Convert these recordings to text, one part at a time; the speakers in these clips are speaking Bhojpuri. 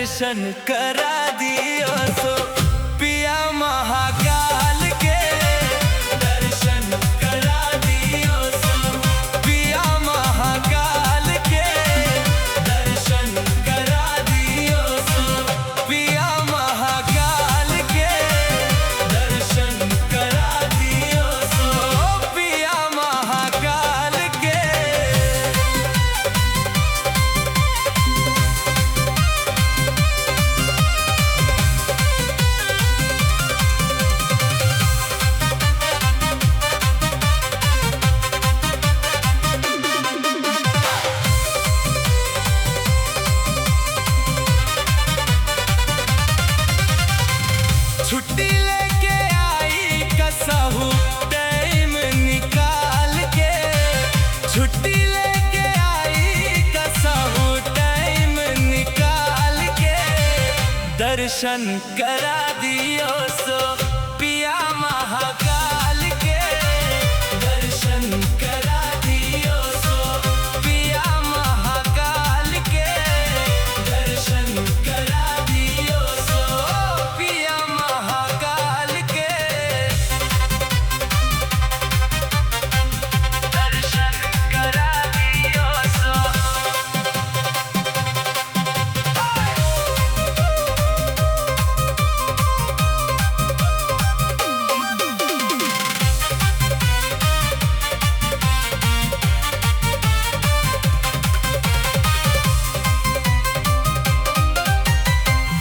दर्शन करा दियो सो पिया महाकाल के। दर्शन करा दियो सो पिया महाकाल के। दर्शन करा दियो सो पिया महाकाल के। दर्शन करा दियो सो पिया महाकाल के। छुट्टी लेके आई कसहू टाइम निकाल के। छुट्टी लेके आई कसहू टाइम निकाल के। दर्शन करा दियो सो पिया महाकाल के। दर्शन करा दियो सो पिया महाकाल के। दर्शन करा दियो सो पिया महाकाल के। दर्शन करा दियो सो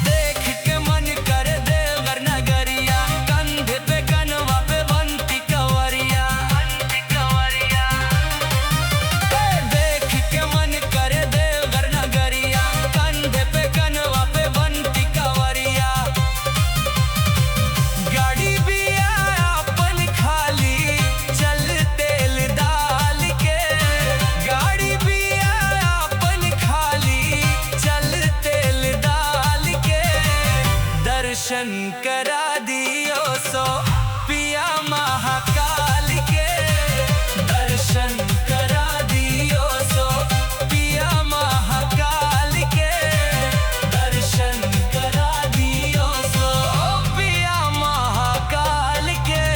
देख के मन कर देवघर नगरिया। कंधे पे कनवा पे बनती कंवरिया। देख के मन कर देवघर नगरिया। कंधे पे कनवा पे बनती कंवरिया। गाड़ी भी अपन खाली चल तेल डाल के। गाड़ी भी अपन खाली चल तेल डाल के। दर्शन करा दियो सो पिया महाकाल के। दर्शन करा दियो सो पिया महाकाल के। दर्शन करा दियो सो पिया महाकाल के।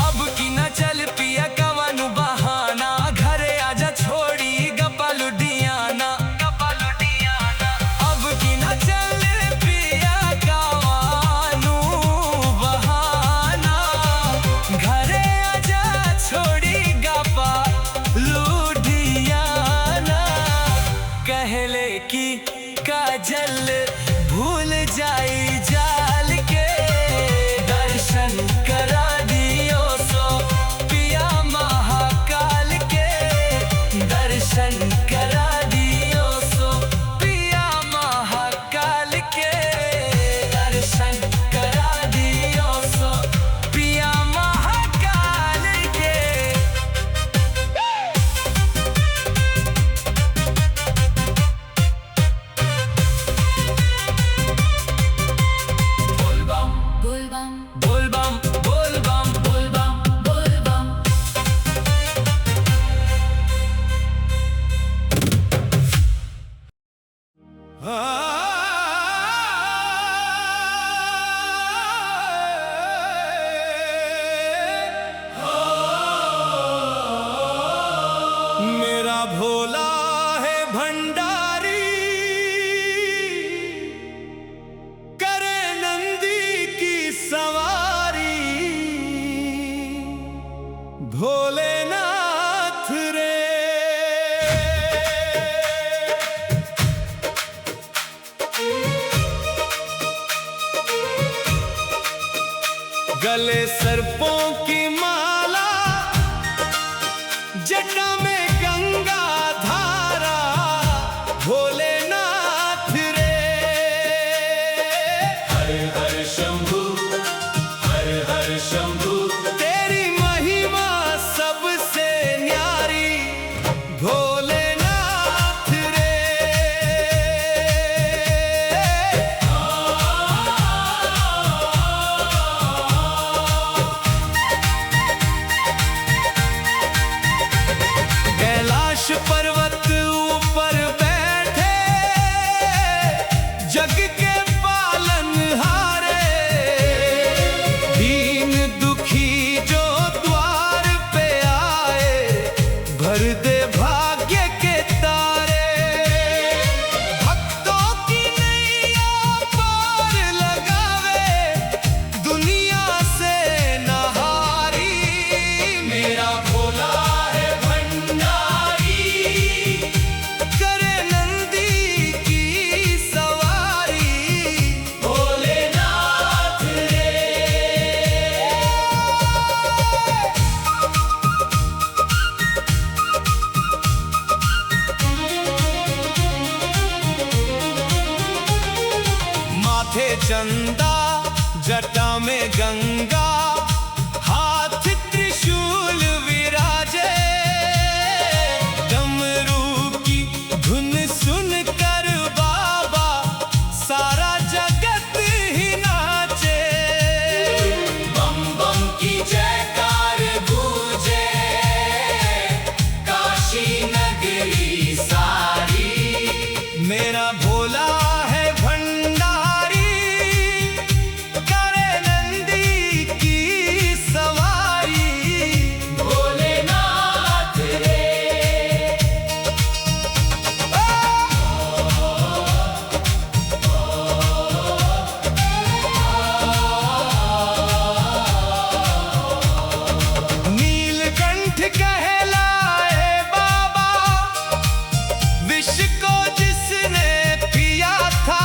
अब की न चल पिया कवनु बहाना। घरे आजा छोड़ी गप्पा लुधियाना। अब की न चल पिया कवनु बहाना। घरे आजा छोड़ी गप्पा लुधियाना। कहले की काजल भूल जाई जाल के। दर्शन करा दियो सो पिया महाकाल के। दर्शन करा दियो सो पिया महाकाल के। दर्शन करा दियो सो पिया महाकाल के। बोल बम बोल बम बोल बम बोल बम बोल बम बोल बम। मेरा भोला है भंडारी। करे नंदी की सवारी। भोलेनाथ रे गले सर्पों की माला। जटा में गंगा धारा। भोलेनाथ रे हर हर शंभू हर हर शंभू। तेरी महिमा सबसे न्यारी। भोलेनाथ रे माथे चंदा, जटा में गंगा, हाथ त्रिशूल विराजे। डमरू की धुन सुन कर बाबा सारा जगत ही नाचे। बम बम की जयकार गूंजे काशी नगरी सारी। मेरा भोला है भंडारी, करे नंदी की सवारी। भोलेनाथ रे नीलकंठ कहलाए बाबा, विष को जिसने पिया था।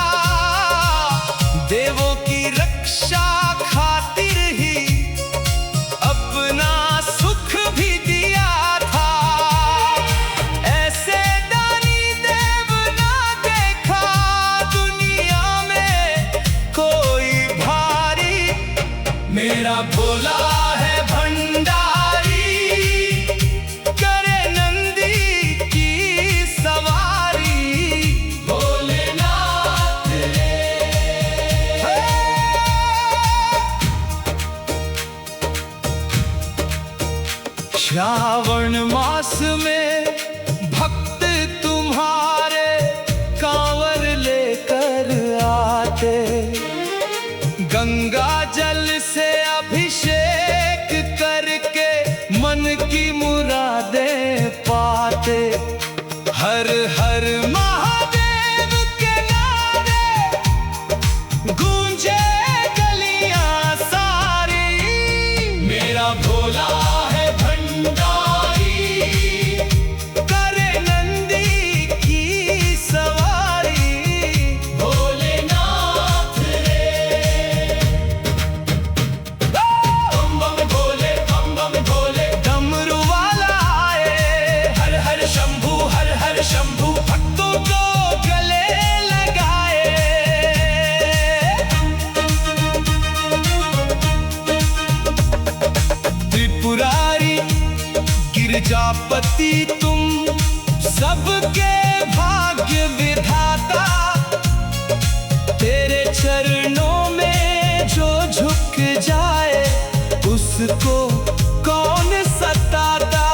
देवों की रक्षा खातिर ही अपना सुख भी दिया था। ऐसे दानी देव ना देखा दुनिया में कोई भारी। मेरा भोला है भंडारी, करे नंदी की सवारी। भोलेनाथ रे श्रावण मास में भक्त तुम्हारे कांवर लेकर आते। गंगा जल से अभिषेक करके मन की मुरादें पाते। हर हर महादेव के नारे गूंजे गलियां सारी। मेरा भोला है भंडारी, करे नंदी की सवारी। भोलेनाथ रे बम बम भोले, बम बम भोले। डमरू वाला आए, हर हर शंभू, हर हर शंभू। भक्तों को गले लगाए। त्रिपुरारी गिरजापति तुम सबके भाग्य विधाता। तेरे चरणों में जो झुक जाए उसको कौन सताता।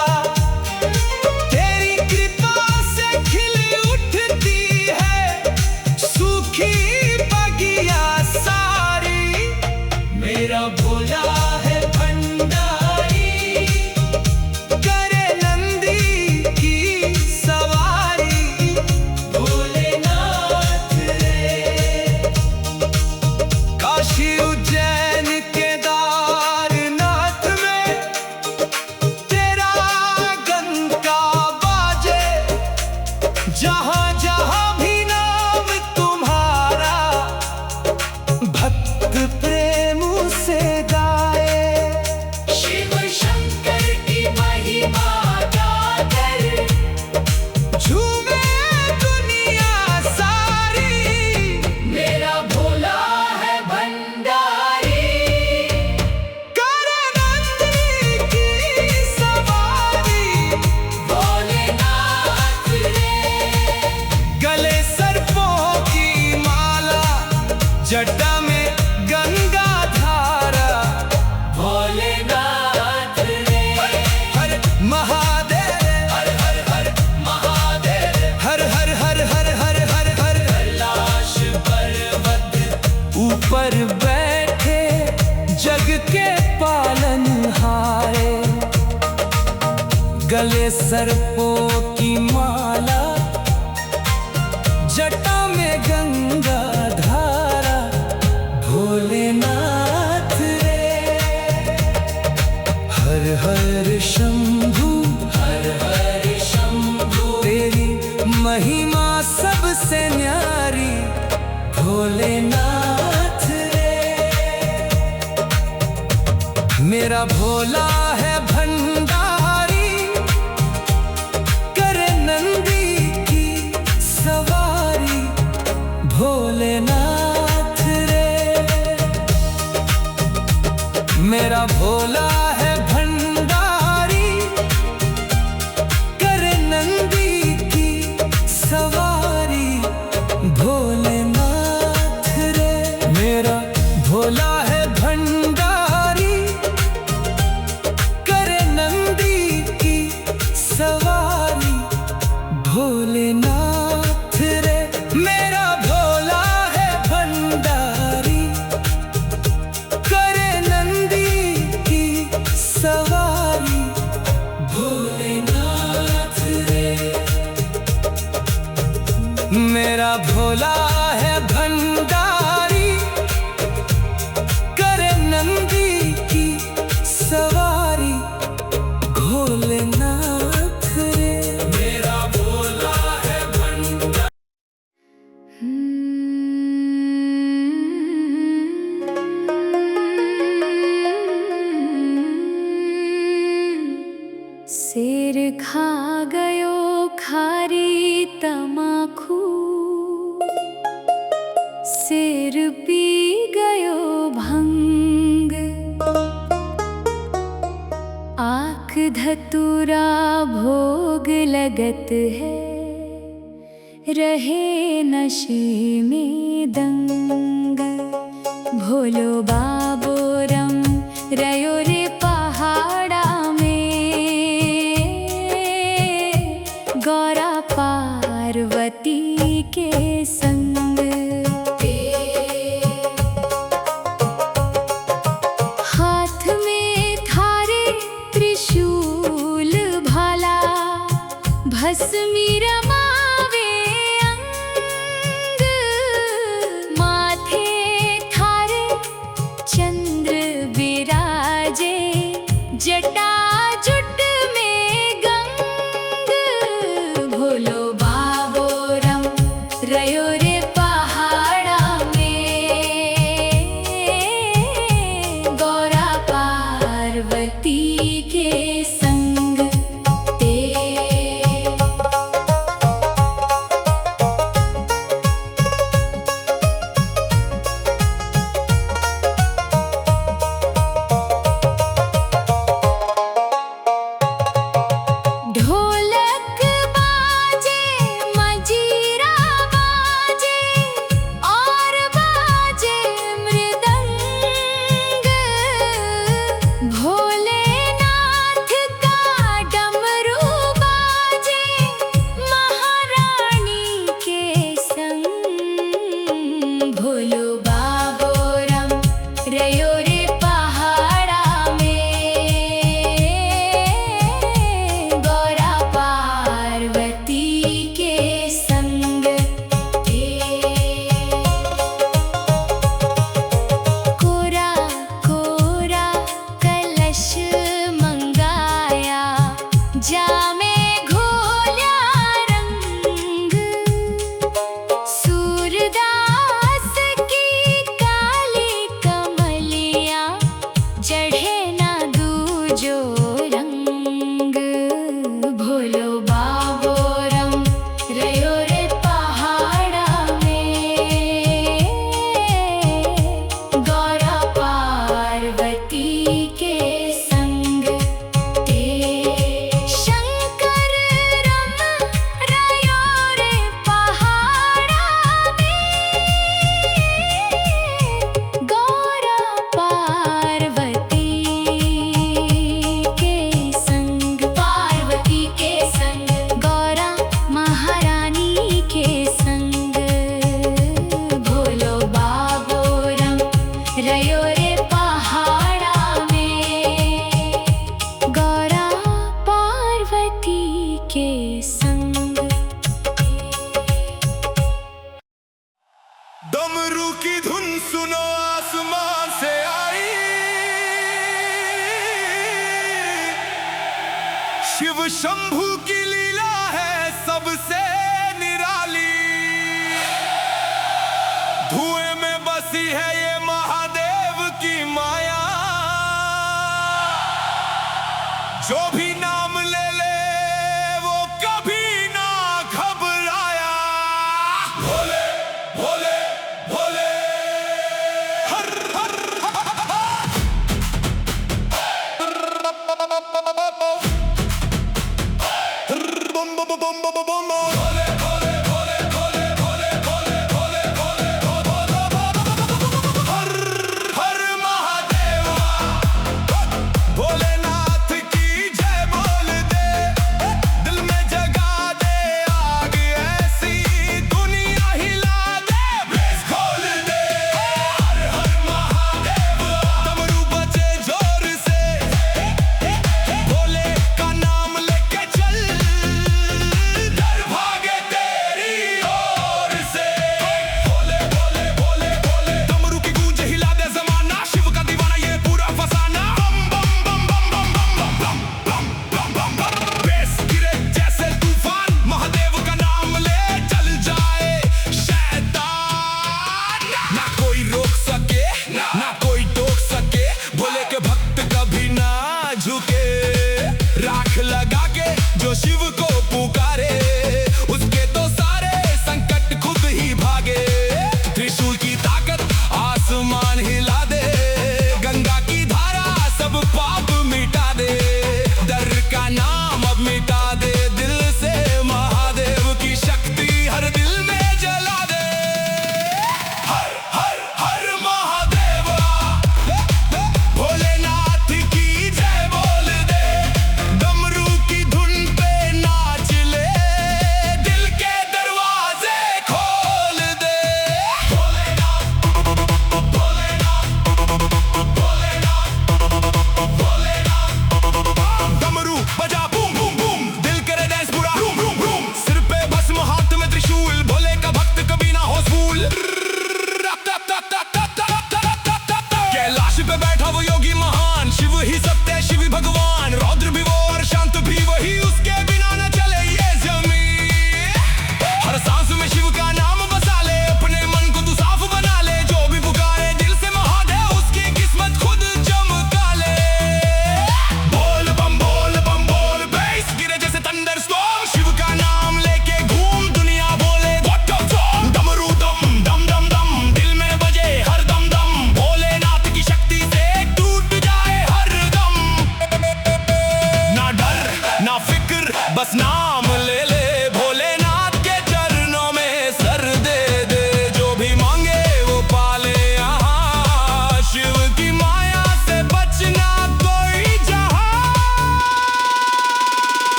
तेरी कृपा से खिल उठती है सूखी बगिया सारी। मेरा भोला है भंडारी, करे नंदी की सवारी। भोलेनाथ रे काशी उज्जैन केदारनाथ में तेरा डंका बाजे। जहां जहां भी नाम तुम्हारा भक्त प्रेम से गाए। शिव शंकर की महिमा गाकर झूमे दुनिया सारी। मेरा भोला है भंडारी, करे नंदी की सवारी। भोलेनाथ रे गले सर्पों की माला, जटा में गंगा धारा। भोलेनाथ रे हर महादेव, हर हर हर महादेव। हर हर हर हर हर हर हर। कैलाश पर्वत ऊपर बैठे जग के पालनहारे। गले सर्पों की माला, जटा में गंगा धारा। भोलेनाथ रे हर हर शंभू, हर हर शंभू। तेरी महिमा सबसे न्यारी। भोलेनाथ रे मेरा भोला है भंडारी, करे नंदी की सवारी। भोलेनाथ रे मेरा भोला है भंडारी, करे नंदी की सवारी। भोलेनाथ रे मेरा भोला है भंडारी, करे नंदी की सवारी। भोलेनाथ रे मेरा भोला है भंडारी, करे नंदी की सवारी। भोलेनाथ रे मेरा भोला है भंडारी, करे नंदी की सवारी। भोलेनाथ रे मेरा भोला है भंडारी। शेर खा गयो खारी तमाखू, शेर पी गयो भंग। आँख धतूरा भोग लगत है, रहे नशे में दंग। भोलो बाबो रम रयो रे पहाड़ा में, गौरा पार्वती के संग। हाथ में थारे त्रिशूल भाला, भस्मी रमावे अंग। माथे थारे चंद्र विराजे, जटा जुट में गंग। भोलो बाबो रम रयो रे पहाड़ा में, गौरा पार्वती के संग। ढोलक बाजे मजीरा बाजे, और बाजे मृदंग। भोलेनाथ का डमरू बाजे, महारानी के संग। भोलो बाबो रम रयो रे पहाड़ा में, गौरा पार्वती के संग। कोरा कोरा कलश मंगाया, जामे घोल्या रंग। सूरदास की काली कमलियाँ, चढ़े ना दूजो रंग। भोलो बाबो रम रयो रे पहाड़ा में, गौरा पार्वती के संग। शंकर रम रयो रे पहाड़ा में, गौरा पार्वती के संग। पार्वती के संग, गौरा महारानी के संग। भोलो बाबो रम रयो रे पहाड़ा में, गौरा पार्वती के संग। डमरू की धुन सुनो आसमान से आई, शिव शंभू की लीला है सबसे निराली। धुएं में बसी है ये महादेव की माया, जो भी नाम ले ले वो कभी ना घबराया। भोले भोले भोले हर हर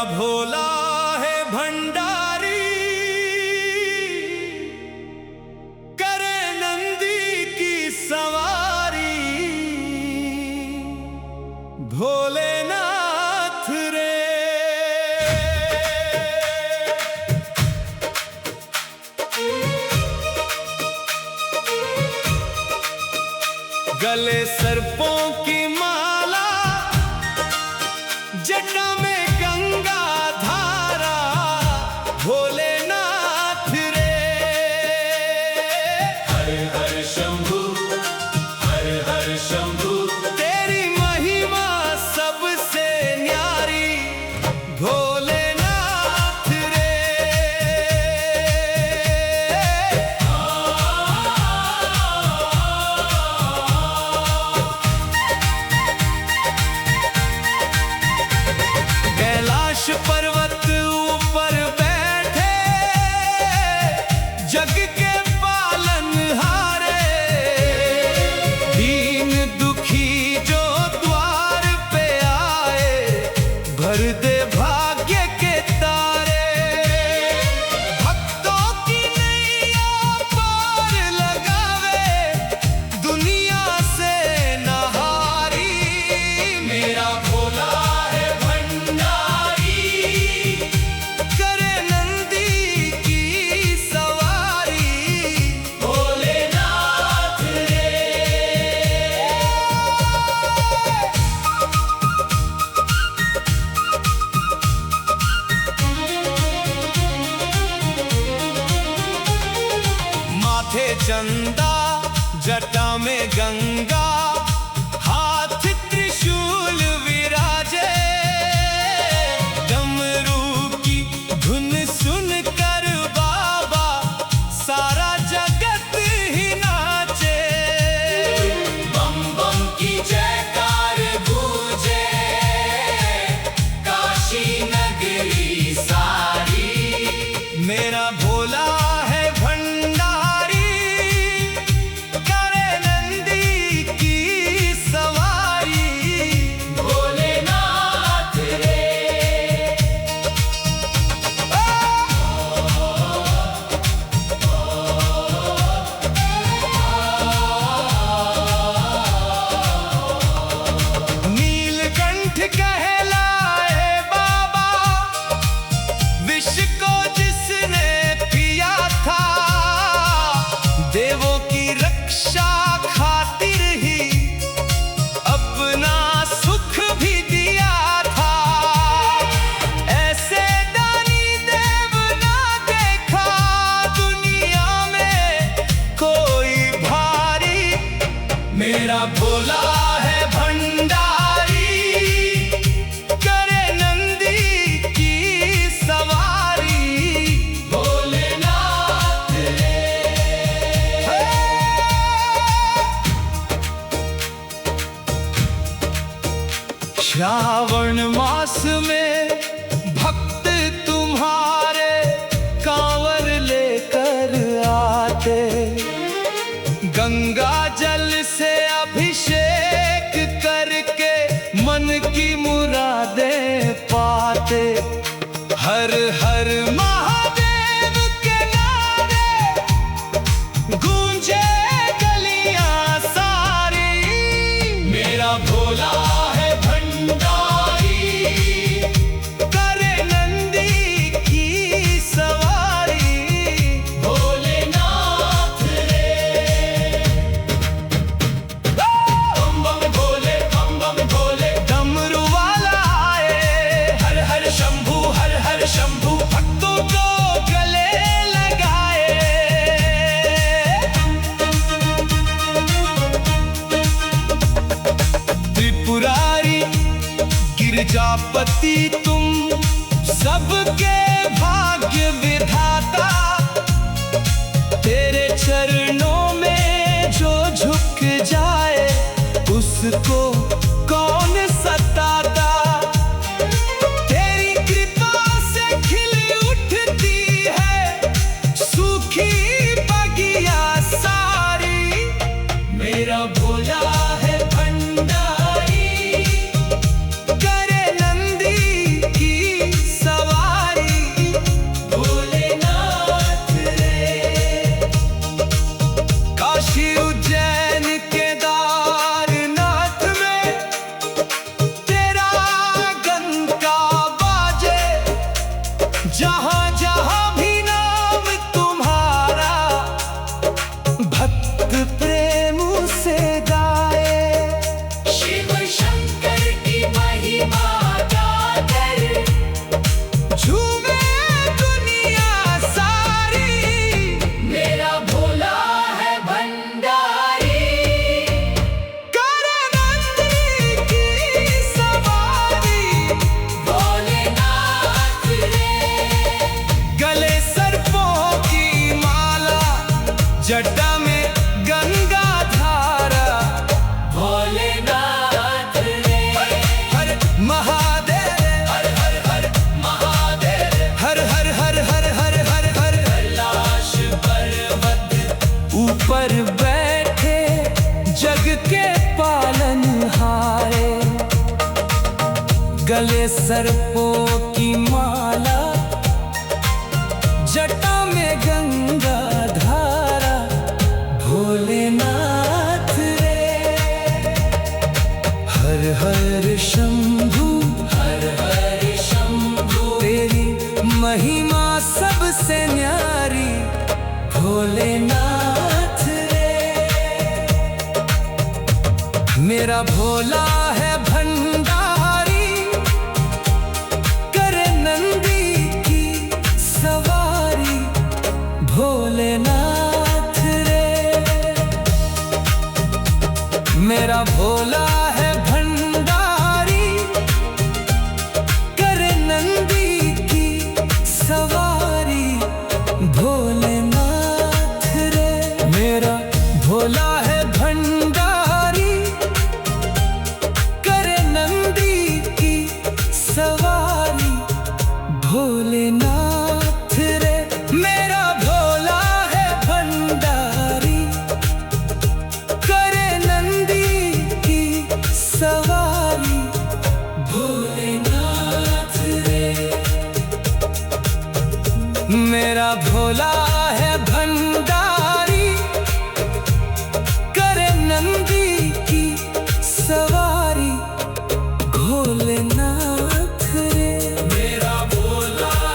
भोला है भंडारी, करे नंदी की सवारी। भोलेनाथ रे गले सर्पों की माला, जटा में गंगा धारा। भोलेनाथ रे हर हर शंभू, हर हर शंभू। तेरी महिमा सबसे न्यारी। भोलेनाथ रे कैलाश पर्वत ऊपर बैठे, जग के पालनहारे। दीन दुखी जो द्वार पे आए, भर दे भाग्य के तारे। भक्तों की नैया पार लगावे, दुनिया से नहारी। मेरा भोला है भंडारी, करे नंदी की सवारी। भोलेनाथ रे माथे चंदा, जटा में गंगा, हाथ त्रिशूल विराजे। डमरू की धुन सुन कर बाबा, सारा जगत ही नाचे। बम बम की जयकार गूंजे, काशी नगरी सारी। मेरा भोला है भंडारी, करे नंदी की सवारी। भोलेनाथ रे नीलकंठ कहलाए बाबा, विष को जिसने पिया था। देवों की रक्षा खातिर ही अपना सुख भी दिया था। ऐसे दानी देव ना देखा दुनिया में कोई भारी। मेरा भोला है भंडारी, करे नंदी की सवारी। भोलेनाथ रे श्रावण मास में भक्त तुम्हारे कांवर लेकर आते। गंगा जल से अभिषेक करके मन की मुरादें पाते। हर हर महादेव के नारे गूंजे गलियां सारी। मेरा भोला है भंडारी, करे नंदी की सवारी। भोलेनाथ रे बम बम भोले, बम बम भोले। डमरू वाला आए, हर हर शंभू, हर हर शंभू। भक्तों को गले लगाए। त्रिपुरारी गिरजापति तुम, सबके भाग्य विधाता। तेरे चरणों में जो झुक जाए, उसको कौन सताता। तेरी कृपा से खिल उठती है सूखी बगिया सारी। मेरा भोला है भंडारी, करे नंदी की के पालनहारे, गले सर्पों की माला, जटा में गंगा धारा, भोलेनाथ रे। हर हर शंभू, हर हर शंभू, तेरी महिमा सबसे न्यारी, भोलेनाथ रे। मेरा भोला है भंडारी, करे नंदी की सवारी, भोलेनाथ रे। मेरा भोला है भंडारी, करे नंदी की सवारी, भोलेनाथ रे। मेरा भोला है भंडारी, करे नंदी की सवारी, भोलेनाथ रे। मेरा भोला है भंडारी, करे नंदी की सवारी, भोलेनाथ रे। मेरा भोला है भंडारी।